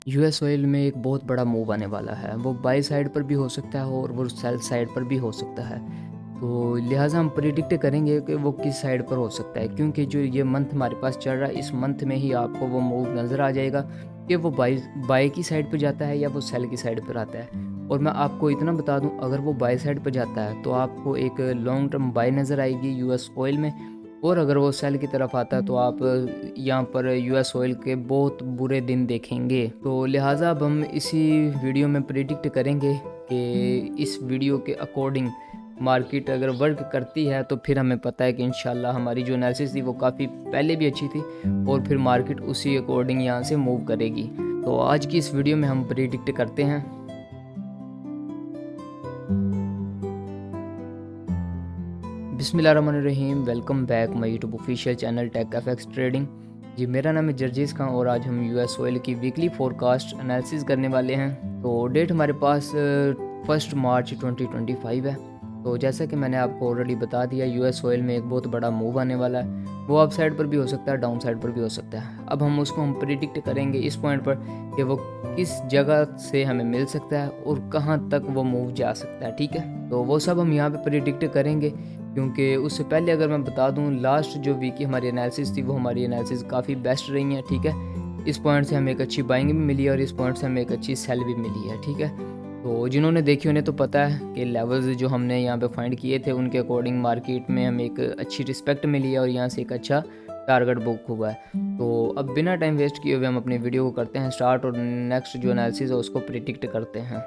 US oil में एक बहुत बड़ा मूव आने वाला है। वो बाई साइड पर भी हो सकता है और वो सेल साइड पर भी हो सकता है। तो लिहाजा हम प्रिडिक्ट करेंगे कि वो किस साइड पर हो सकता है, क्योंकि जो ये मंथ हमारे पास चल रहा है, इस मंथ में ही आपको वो मूव नज़र आ जाएगा कि वो बाई बाई की साइड पर जाता है या वो सेल की साइड पर आता है। और मैं आपको इतना बता दूं, अगर वो बाई साइड पर जाता है तो आपको एक लॉन्ग टर्म बाई नज़र आएगी यूएस ऑयल में। और अगर वो सेल की तरफ आता है तो आप यहाँ पर यूएस ऑयल के बहुत बुरे दिन देखेंगे। तो लिहाजा अब हम इसी वीडियो में प्रिडिक्ट करेंगे कि इस वीडियो के अकॉर्डिंग मार्केट अगर वर्क करती है तो फिर हमें पता है कि इंशाल्लाह हमारी जो एनालिसिस थी वो काफ़ी पहले भी अच्छी थी और फिर मार्केट उसी अकॉर्डिंग यहाँ से मूव करेगी। तो आज की इस वीडियो में हम प्रिडिक्ट करते हैं। बिस्मिल्लाहिर्रहमानिर्रहीम, welcome back my YouTube official channel tech FX trading. जी, मेरा नाम है जर्जीस खान और आज हम यूएस ऑयल की वीकली फोरकास्ट एनालिसिस करने वाले हैं। तो डेट हमारे पास 1 मार्च 2025 है। तो जैसा कि मैंने आपको ऑलरेडी बता दिया, यूएस ऑयल में एक बहुत बड़ा मूव आने वाला है। वो अप साइड पर भी हो सकता है, डाउन साइड पर भी हो सकता है। अब हम उसको प्रिडिक्ट करेंगे इस पॉइंट पर कि वो किस जगह से हमें मिल सकता है और कहाँ तक वो मूव जा सकता है। ठीक है, तो वो सब हम यहाँ पे प्रिडिक्ट करेंगे। क्योंकि उससे पहले अगर मैं बता दूं, लास्ट जो वीक की हमारी एनालिसिस थी वो हमारी एनालिसिस काफ़ी बेस्ट रही है। ठीक है, इस पॉइंट से हमें एक अच्छी बाइंग भी मिली है और इस पॉइंट से हमें एक अच्छी सेल भी मिली है। ठीक है, तो जिन्होंने देखी उन्हें तो पता है कि लेवल्स जो हमने यहाँ पे फाइंड किए थे उनके अकॉर्डिंग मार्केट में हमें एक अच्छी रिस्पेक्ट मिली है और यहाँ से एक अच्छा टारगेट बुक हुआ है। तो अब बिना टाइम वेस्ट किए हुए हम अपनी वीडियो को करते हैं स्टार्ट और नेक्स्ट जो एनालिसिस है उसको प्रिडिक्ट करते हैं।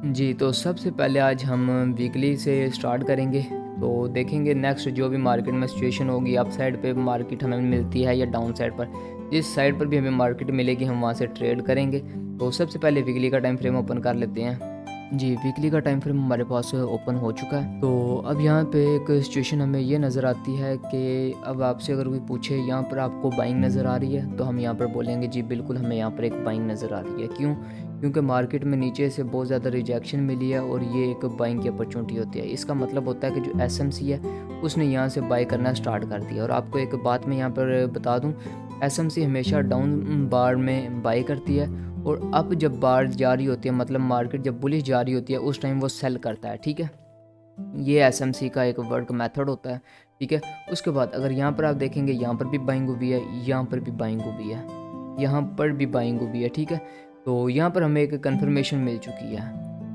जी, तो सबसे पहले आज हम वीकली से स्टार्ट करेंगे। तो देखेंगे नेक्स्ट जो भी मार्केट में सिचुएशन होगी, अप साइड पे मार्केट हमें मिलती है या डाउन साइड पर, जिस साइड पर भी हमें मार्केट मिलेगी हम वहाँ से ट्रेड करेंगे। तो सबसे पहले वीकली का टाइम फ्रेम ओपन कर लेते हैं। जी, वीकली का टाइम फ्रेम हमारे पास ओपन हो चुका है। तो अब यहाँ पे एक सिचुएशन हमें ये नज़र आती है कि अब आपसे अगर कोई पूछे यहाँ पर आपको बाइंग नज़र आ रही है, तो हम यहाँ पर बोलेंगे जी बिल्कुल हमें यहाँ पर एक बाइंग नज़र आ रही है। क्यों? क्योंकि मार्केट में नीचे से बहुत ज़्यादा रिजेक्शन मिली है और ये एक बाइंग की अपॉर्चुनिटी होती है। इसका मतलब होता है कि जो एसएमसी है उसने यहाँ से बाई करना स्टार्ट कर दिया। और आपको एक बात मैं यहाँ पर बता दूँ, एसएमसी हमेशा डाउन बार में बाई करती है और अप जब बार जा रही होती है, मतलब मार्केट जब बुलिश जा रही होती है, उस टाइम वो सेल करता है। ठीक है, ये एसएमसी का एक वर्क मेथड होता है। ठीक है, उसके बाद अगर यहाँ पर आप देखेंगे, यहाँ पर भी बाइंग हुई है, यहाँ पर भी बाइंग हुई है, यहाँ पर भी बाइंग हुई है। ठीक है, तो यहाँ पर हमें एक कंफर्मेशन मिल चुकी है।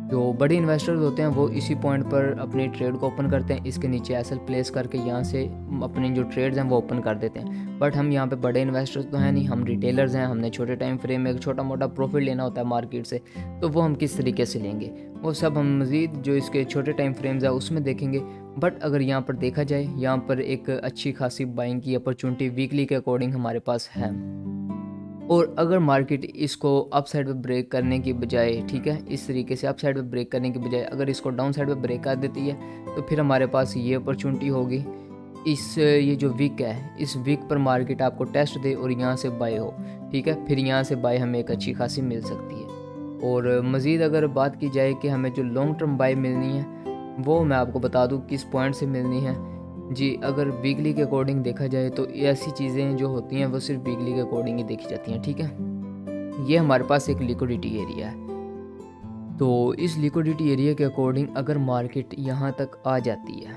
जो बड़े इन्वेस्टर्स होते हैं वो इसी पॉइंट पर अपनी ट्रेड को ओपन करते हैं, इसके नीचे एसएल प्लेस करके यहाँ से अपने जो ट्रेड्स हैं वो ओपन कर देते हैं। बट हम यहाँ पे बड़े इन्वेस्टर्स तो हैं नहीं, हम रिटेलर्स हैं, हमने छोटे टाइम फ्रेम में एक छोटा मोटा प्रॉफिट लेना होता है मार्केट से। तो वो हम किस तरीके से लेंगे वो सब हम मज़ीद जो इसके छोटे टाइम फ्रेम्स है उसमें देखेंगे। बट अगर यहाँ पर देखा जाए, यहाँ पर एक अच्छी खासी बाइंग की अपॉर्चुनिटी वीकली के अकॉर्डिंग हमारे पास है। और अगर मार्केट इसको अप साइड पे ब्रेक करने की बजाय, ठीक है, इस तरीके से अप साइड पे ब्रेक करने की बजाय अगर इसको डाउन साइड पे ब्रेक कर देती है, तो फिर हमारे पास ये अपॉर्चुनिटी होगी इस ये जो वीक है, इस वीक पर मार्केट आपको टेस्ट दे और यहाँ से बाय हो। ठीक है, फिर यहाँ से बाय हमें एक अच्छी खासी मिल सकती है। और मज़ीद अगर बात की जाए कि हमें जो लॉन्ग टर्म बाय मिलनी है, वो मैं आपको बता दूँ किस पॉइंट से मिलनी है। जी, अगर वीकली के अकॉर्डिंग देखा जाए तो ऐसी चीज़ें जो होती हैं वो सिर्फ वीकली के अकॉर्डिंग ही देखी जाती हैं। ठीक है, ये हमारे पास एक लिक्विडिटी एरिया है। तो इस लिक्विडिटी एरिया के अकॉर्डिंग अगर मार्केट यहाँ तक आ जाती है,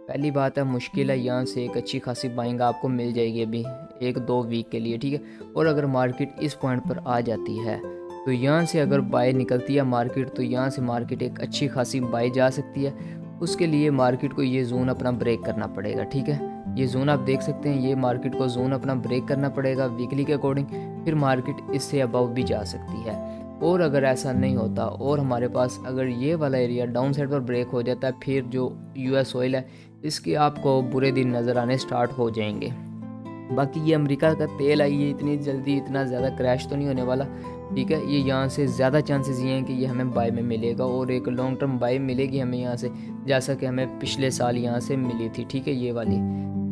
पहली बात है मुश्किल है, यहाँ से एक अच्छी खासी बाइंग आपको मिल जाएगी अभी 1-2 वीक के लिए। ठीक है, और अगर मार्केट इस पॉइंट पर आ जाती है तो यहाँ से अगर बाय निकलती है मार्केट, तो यहाँ से मार्केट एक अच्छी खासी बाय जा सकती है। उसके लिए मार्केट को ये जोन अपना ब्रेक करना पड़ेगा। ठीक है, ये जोन आप देख सकते हैं, ये मार्केट को जोन अपना ब्रेक करना पड़ेगा वीकली के अकॉर्डिंग, फिर मार्केट इससे अबव भी जा सकती है। और अगर ऐसा नहीं होता और हमारे पास अगर ये वाला एरिया डाउन साइड पर ब्रेक हो जाता है, फिर जो यूएस ऑयल है इसके आपको बुरे दिन नज़र आने स्टार्ट हो जाएंगे। बाकी ये अमेरिका का तेल है, ये इतनी जल्दी इतना ज़्यादा क्रैश तो नहीं होने वाला। ठीक है, ये यहाँ से ज़्यादा चांसेस ये हैं कि ये हमें बाय में मिलेगा और एक लॉन्ग टर्म बाय मिलेगी हमें यहाँ से, जैसा कि हमें पिछले साल यहाँ से मिली थी। ठीक है, ये वाली।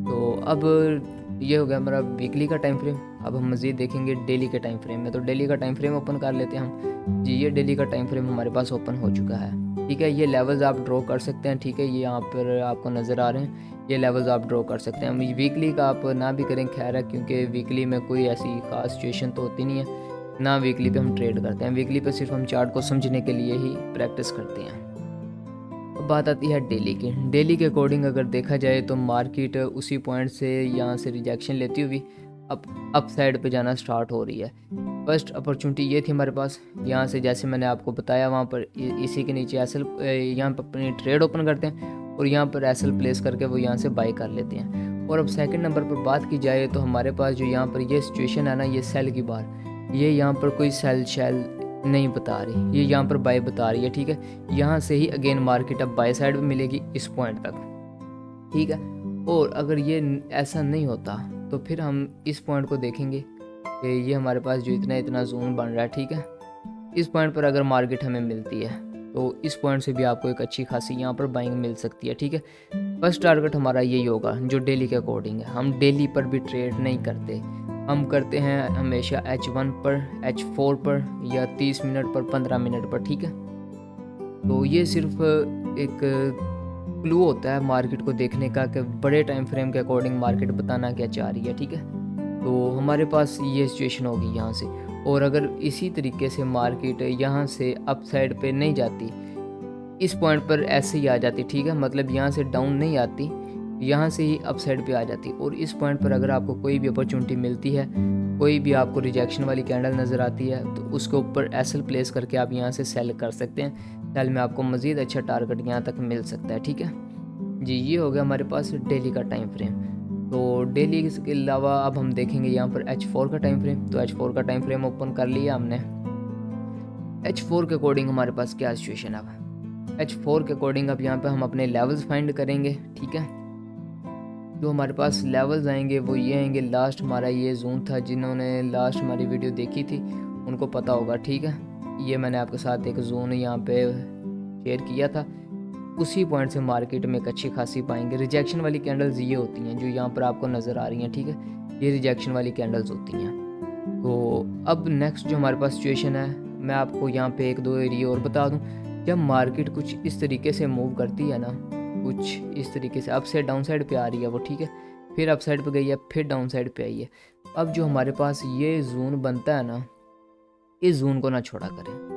तो अब ये हो गया हमारा वीकली का टाइम फ्रेम। अब हम मज़ीद देखेंगे डेली के टाइम फ्रेम में। तो डेली का टाइम फ्रेम ओपन कर लेते हैं हम जी। ये डेली का टाइम फ्रेम हमारे पास ओपन हो चुका है, ठीक है। ये लेवल्स आप ड्रॉ कर सकते हैं, ठीक है। ये यहाँ पर आपको नज़र आ रहे हैं, ये लेवल्स आप ड्रॉ कर सकते हैं। वीकली का आप ना भी करें खैर है, क्योंकि वीकली में कोई ऐसी खास सिचुएशन तो होती नहीं है ना। वीकली पे हम ट्रेड करते हैं, वीकली पे सिर्फ हम चार्ट को समझने के लिए ही प्रैक्टिस करते हैं। अब बात आती है डेली की। डेली के अकॉर्डिंग अगर देखा जाए तो मार्केट उसी पॉइंट से यहाँ से रिजेक्शन लेती हुई अप साइड पे जाना स्टार्ट हो रही है। फर्स्ट अपॉर्चुनिटी ये थी हमारे पास, यहाँ से जैसे मैंने आपको बताया वहाँ पर इसी के नीचे एसएल यहाँ पर अपनी ट्रेड ओपन करते हैं और यहाँ पर एसएल प्लेस करके वो यहाँ से बाई कर लेते हैं। और अब सेकंड नंबर पर बात की जाए तो हमारे पास जो यहाँ पर ये सिचुएशन है ना, ये सेल की बार, ये यहाँ पर कोई सेल शेल नहीं बता रही, ये यहाँ पर बाय बता रही है, ठीक है। यहाँ से ही अगेन मार्केट अब बाय साइड में मिलेगी इस पॉइंट तक, ठीक है। और अगर ये ऐसा नहीं होता तो फिर हम इस पॉइंट को देखेंगे कि ये हमारे पास जो इतना जोन बन रहा है, ठीक है। इस पॉइंट पर अगर मार्केट हमें मिलती है तो इस पॉइंट से भी आपको एक अच्छी खासी यहाँ पर बाइंग मिल सकती है, ठीक है। फर्स्ट टारगेट हमारा यही होगा जो डेली के अकॉर्डिंग है। हम डेली पर भी ट्रेड नहीं करते, हम करते हैं हमेशा H1 पर, H4 पर या 30 मिनट पर, 15 मिनट पर, ठीक है। तो ये सिर्फ एक क्लू होता है मार्केट को देखने का कि बड़े टाइम फ्रेम के अकॉर्डिंग मार्केट बताना क्या चाह रही है, ठीक है। तो हमारे पास ये सिचुएशन होगी यहाँ से। और अगर इसी तरीके से मार्केट यहाँ से अप साइड पे नहीं जाती, इस पॉइंट पर ऐसे ही आ जाती, ठीक है, मतलब यहाँ से डाउन नहीं आती, यहाँ से ही अप साइड पे आ जाती। और इस पॉइंट पर अगर आपको कोई भी अपॉर्चुनिटी मिलती है, कोई भी आपको रिजेक्शन वाली कैंडल नज़र आती है, तो उसके ऊपर एसएल प्लेस करके आप यहाँ से सेल कर सकते हैं। सेल में आपको मज़ीद अच्छा टारगेट यहाँ तक मिल सकता है, ठीक है जी। ये हो गया हमारे पास डेली का टाइम फ्रेम। तो डेली के अलावा अब हम देखेंगे यहाँ पर H4 का टाइम फ्रेम। तो H4 का टाइम फ्रेम ओपन कर लिया हमने। H4 के अकॉर्डिंग हमारे पास क्या सिचुएशन है। अब H4 के अकॉर्डिंग अब यहाँ पे हम अपने लेवल्स फाइंड करेंगे, ठीक है। जो हमारे पास लेवल्स आएंगे वो ये आएंगे, लास्ट हमारा ये जोन था, जिन्होंने लास्ट हमारी वीडियो देखी थी उनको पता होगा, ठीक है। ये मैंने आपके साथ एक जोन यहाँ पे शेयर किया था, उसी पॉइंट से मार्केट में एक अच्छी खासी पाएंगे। रिजेक्शन वाली कैंडल्स ये होती हैं जो यहाँ पर आपको नज़र आ रही हैं, ठीक है, ये रिजेक्शन वाली कैंडल्स होती हैं। तो अब नेक्स्ट जो हमारे पास सिचुएशन है, मैं आपको यहाँ पे एक दो एरिया और बता दूँ। जब मार्केट कुछ इस तरीके से मूव करती है ना, कुछ इस तरीके से अप से डाउन साइड पे आ रही है वो, ठीक है, फिर अप साइड पे गई है, फिर डाउन साइड पे आई है। अब जो हमारे पास ये जोन बनता है ना, इस जोन को ना छोड़ा करें।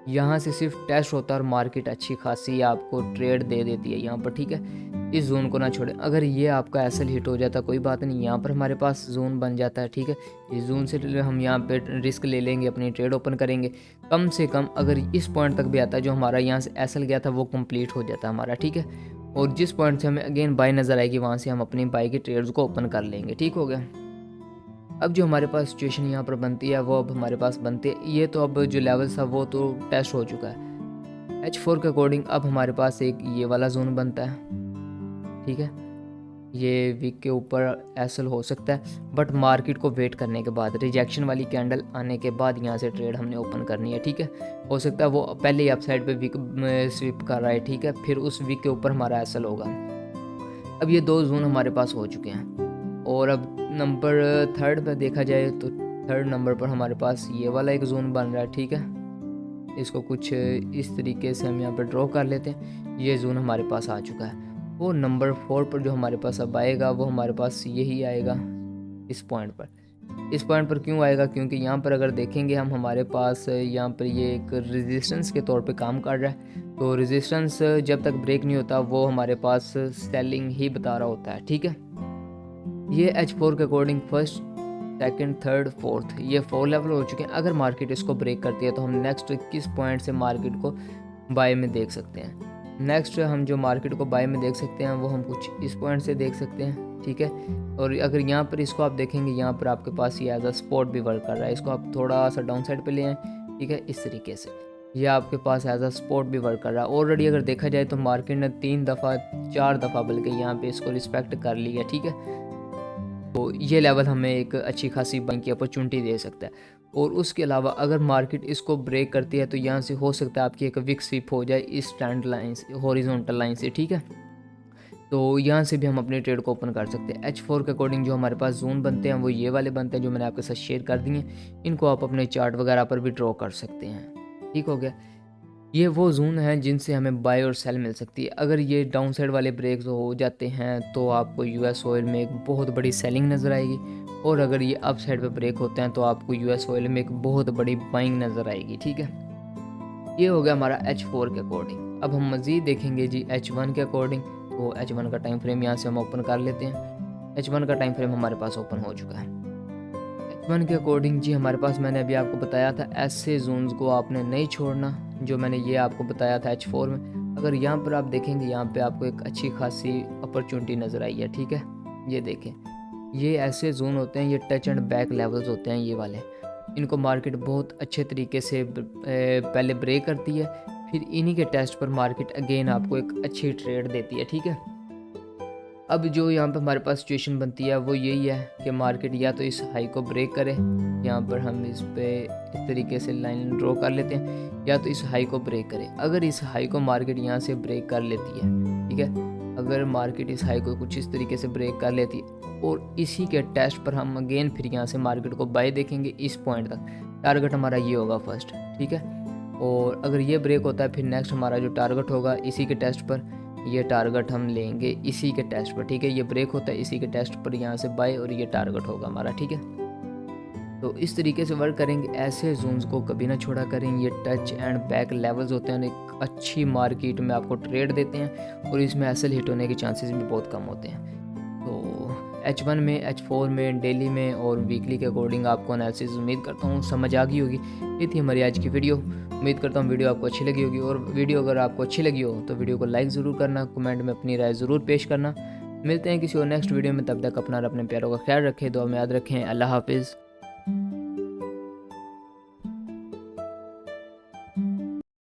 यहाँ से सिर्फ टेस्ट होता है और मार्केट अच्छी खासी आपको ट्रेड दे देती है यहाँ पर, ठीक है। इस जोन को ना छोड़ें। अगर ये आपका एसएल हिट हो जाता कोई बात नहीं, यहाँ पर हमारे पास जोन बन जाता है, ठीक है। इस जोन से हम यहाँ पे रिस्क ले लेंगे, अपनी ट्रेड ओपन करेंगे। कम से कम अगर इस पॉइंट तक भी आता है जो हमारा यहाँ से एसएल गया था वो कंप्लीट हो जाता है हमारा, ठीक है। और जिस पॉइंट से हमें अगेन बाई नज़र आएगी वहाँ से हम अपनी बाई की ट्रेड्स को ओपन कर लेंगे, ठीक हो गया। अब जो हमारे पास सिचुएशन यहाँ पर बनती है वो अब हमारे पास बनती है, ये तो अब जो लेवल था वो तो टेस्ट हो चुका है। H4 के अकॉर्डिंग अब हमारे पास एक ये वाला जोन बनता है, ठीक है। ये वीक के ऊपर एसएल हो सकता है, बट मार्केट को वेट करने के बाद, रिजेक्शन वाली कैंडल आने के बाद यहाँ से ट्रेड हमने ओपन करनी है, ठीक है। हो सकता है वो पहले ही अप साइड पे वीक स्विप कर रहा है, ठीक है, फिर उस वीक के ऊपर हमारा एसएल होगा। अब ये दो जोन हमारे पास हो चुके हैं। और अब नंबर थर्ड पे देखा जाए तो थर्ड नंबर पर हमारे पास ये वाला एक जोन बन रहा है, ठीक है। इसको कुछ इस तरीके से हम यहाँ पर ड्रॉ कर लेते हैं। ये जोन हमारे पास आ चुका है। वो नंबर 4 पर जो हमारे पास अब आएगा वो हमारे पास यही आएगा इस पॉइंट पर। इस पॉइंट पर क्यों आएगा, क्योंकि यहाँ पर अगर देखेंगे हम, हमारे पास यहाँ पर ये एक रेजिस्टेंस के तौर पे काम कर रहा है। तो रेजिस्टेंस जब तक ब्रेक नहीं होता वो हमारे पास सेलिंग ही बता रहा होता है, ठीक है। ये H4 के according first, second, third, fourth, ये 4 लेवल हो चुके हैं। अगर मार्केट इसको ब्रेक करती है तो हम नेक्स्ट किस पॉइंट से मार्केट को बाय में देख सकते हैं। नेक्स्ट हम जो मार्केट को बाय में देख सकते हैं वो हम कुछ इस पॉइंट से देख सकते हैं, ठीक है। और अगर यहाँ पर इसको आप देखेंगे, यहाँ पर आपके पास ये एज अ स्पॉट भी वर्क कर रहा है। इसको आप थोड़ा सा डाउन साइड पे ले आएँ, ठीक है, इस तरीके से ये आपके पास एज अ स्पॉट भी वर्क कर रहा है। ऑलरेडी अगर देखा जाए तो मार्केट ने 3 दफ़ा 4 दफ़ा बल्कि यहाँ पे इसको रिस्पेक्ट कर लिया, ठीक है। तो ये लेवल हमें एक अच्छी खासी बाइंग की अपॉर्चुनिटी दे सकता है। और उसके अलावा अगर मार्केट इसको ब्रेक करती है तो यहाँ से हो सकता है आपकी एक विक स्वीप हो जाए इस ट्रेंड लाइन से, हॉरिजॉन्टल लाइन से, ठीक है। तो यहाँ से भी हम अपने ट्रेड को ओपन कर सकते हैं। H4 के अकॉर्डिंग जो हमारे पास जोन बनते हैं वो ये वाले बनते हैं जो मैंने आपके साथ शेयर कर दिए। इनको आप अपने चार्ट वगैरह पर भी ड्रॉ कर सकते हैं। ठीक हो गया। ये वो जोन है जिनसे हमें बाय और सेल मिल सकती है। अगर ये डाउन साइड वाले ब्रेक्स हो जाते हैं तो आपको यूएस ऑयल में एक बहुत बड़ी सेलिंग नज़र आएगी, और अगर ये अप साइड पे ब्रेक होते हैं तो आपको यूएस ऑयल में एक बहुत बड़ी बाइंग नज़र आएगी। ठीक है, ये हो गया हमारा H4 के अकॉर्डिंग। अब हम मज़ीद देखेंगे जी H1 के अकॉर्डिंग। तो H1 का टाइम फ्रेम यहाँ से हम ओपन कर लेते हैं। H1 का टाइम फ्रेम हमारे पास ओपन हो चुका है। H1 के अकॉर्डिंग जी हमारे पास, मैंने अभी आपको बताया था ऐसे जोन्स को आपने नहीं छोड़ना, जो मैंने ये आपको बताया था H4 में। अगर यहाँ पर आप देखेंगे, यहाँ पे आपको एक अच्छी खासी अपॉर्चुनिटी नज़र आई है। ठीक है, ये देखें, ये ऐसे जोन होते हैं, ये टच एंड बैक लेवल्स होते हैं ये वाले। इनको मार्केट बहुत अच्छे तरीके से पहले ब्रेक करती है, फिर इन्हीं के टेस्ट पर मार्केट अगेन आपको एक अच्छी ट्रेड देती है। ठीक है, अब जो यहाँ पे हमारे पास सिचुएशन बनती है वो यही है कि मार्केट या तो इस हाई को ब्रेक करे, यहाँ पर हम इस पे इस तरीके से लाइन ड्रॉ कर लेते हैं, या तो इस हाई को ब्रेक करे। अगर इस हाई को मार्केट यहाँ से ब्रेक कर लेती है, ठीक है, अगर मार्केट इस हाई को कुछ इस तरीके से ब्रेक कर लेती है और इसी के टेस्ट पर हम अगेन फिर यहाँ से मार्केट को बाय देखेंगे इस पॉइंट तक। टारगेट हमारा ये होगा फर्स्ट। ठीक है, और अगर ये ब्रेक होता है फिर नेक्स्ट हमारा जो टारगेट होगा इसी के टेस्ट पर, ये टारगेट हम लेंगे इसी के टेस्ट पर। ठीक है, ये ब्रेक होता है इसी के टेस्ट पर, यहाँ से बाय, और ये टारगेट होगा हमारा। ठीक है, तो इस तरीके से वर्क करेंगे। ऐसे जोन्स को कभी ना छोड़ा करें। ये टच एंड बैक लेवल्स होते हैं, एक अच्छी मार्केट में आपको ट्रेड देते हैं और इसमें एसएल हिट होने के चांसेस भी बहुत कम होते हैं। तो H1 में, H4 में, डेली में और वीकली के अकॉर्डिंग आपको एनालिसिस उम्मीद करता हूँ समझ आ गई होगी। ये थी हमारी आज की वीडियो। उम्मीद करता हूँ वीडियो आपको अच्छी लगी होगी, और वीडियो अगर आपको अच्छी लगी हो तो वीडियो को लाइक ज़रूर करना, कमेंट में अपनी राय ज़रूर पेश करना। मिलते हैं किसी और नेक्स्ट वीडियो में, तब तक अपना और अपने प्यारों का ख्याल रखें, दुआ में याद रखें। अल्लाह हाफिज़।